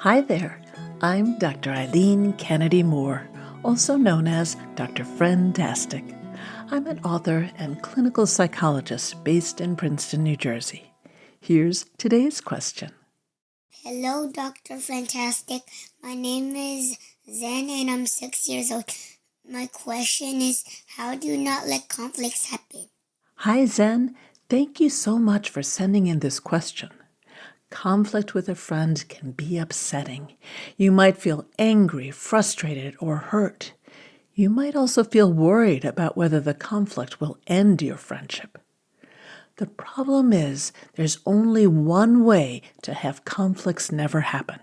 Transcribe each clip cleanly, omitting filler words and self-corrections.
Hi there, I'm Dr. Eileen Kennedy Moore, also known as Dr. Friendtastic. I'm an author and clinical psychologist based in Princeton, New Jersey. Here's today's question. Hello, Dr. Friendtastic. My name is Zen and I'm 6 years old. My question is, how do you not let conflicts happen? Hi, Zen. Thank you so much for sending in this question. Conflict with a friend can be upsetting. You might feel angry, frustrated, or hurt. You might also feel worried about whether the conflict will end your friendship. The problem is there's only one way to have conflicts never happen.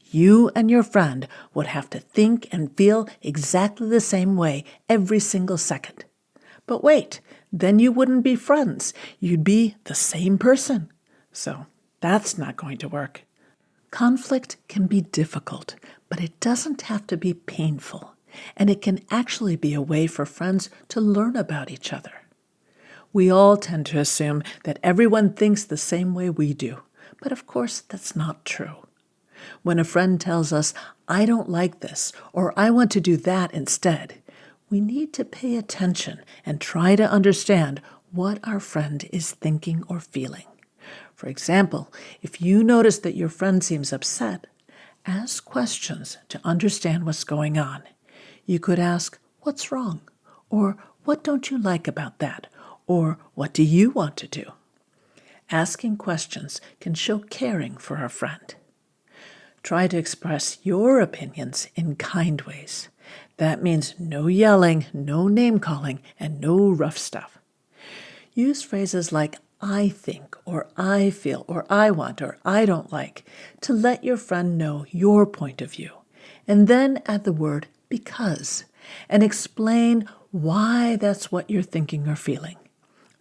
You and your friend would have to think and feel exactly the same way every single second. But wait, then you wouldn't be friends. You'd be the same person. So that's not going to work. Conflict can be difficult, but it doesn't have to be painful, and it can actually be a way for friends to learn about each other. We all tend to assume that everyone thinks the same way we do, but of course that's not true. When a friend tells us, "I don't like this," or "I want to do that instead," we need to pay attention and try to understand what our friend is thinking or feeling. For example, if you notice that your friend seems upset, ask questions to understand what's going on. You could ask, "What's wrong?" Or "What don't you like about that?" Or "What do you want to do?" Asking questions can show caring for a friend. Try to express your opinions in kind ways. That means no yelling, no name-calling, and no rough stuff. Use phrases like "I think," or "I feel," or "I want," or "I don't like," to let your friend know your point of view. And then add the word "because" and explain why that's what you're thinking or feeling.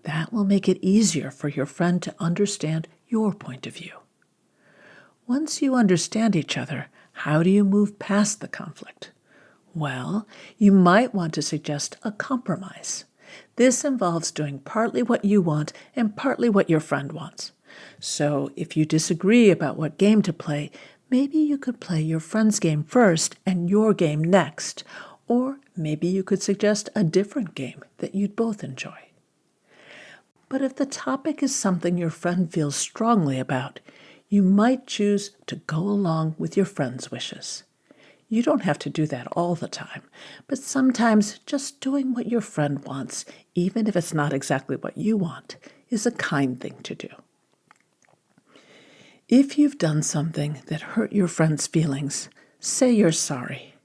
That will make it easier for your friend to understand your point of view. Once you understand each other, how do you move past the conflict? Well, you might want to suggest a compromise. This involves doing partly what you want and partly what your friend wants. So if you disagree about what game to play, maybe you could play your friend's game first and your game next. Or maybe you could suggest a different game that you'd both enjoy. But if the topic is something your friend feels strongly about, you might choose to go along with your friend's wishes. You don't have to do that all the time, but sometimes just doing what your friend wants, even if it's not exactly what you want, is a kind thing to do. If you've done something that hurt your friend's feelings, say you're sorry.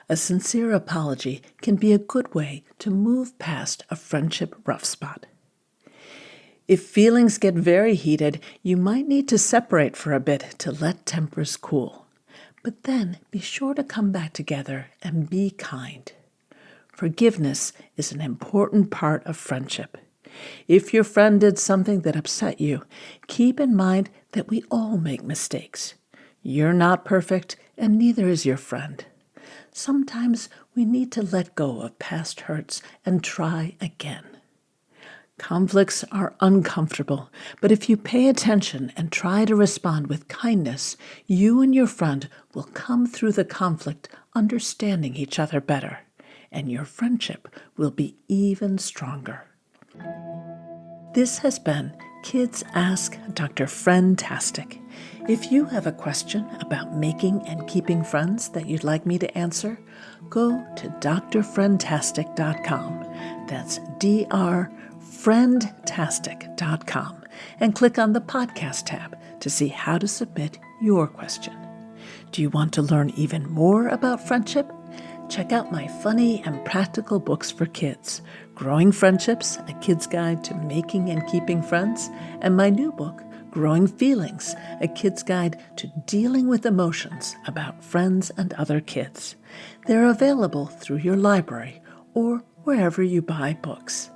A sincere apology can be a good way to move past a friendship rough spot. If feelings get very heated, you might need to separate for a bit to let tempers cool. But then be sure to come back together and be kind. Forgiveness is an important part of friendship. If your friend did something that upset you, keep in mind that we all make mistakes. You're not perfect, and neither is your friend. Sometimes we need to let go of past hurts and try again. Conflicts are uncomfortable, but if you pay attention and try to respond with kindness, you and your friend will come through the conflict understanding each other better, and your friendship will be even stronger. This has been Kids Ask Dr. Friendtastic. If you have a question about making and keeping friends that you'd like me to answer, go to drfriendtastic.com. That's drfriendtastic.com and click on the podcast tab to see how to submit your question. Do you want to learn even more about friendship? Check out my funny and practical books for kids, Growing Friendships, A Kid's Guide to Making and Keeping Friends, and my new book, Growing Feelings, A Kid's Guide to Dealing with Emotions about friends and other kids. They're available through your library or wherever you buy books.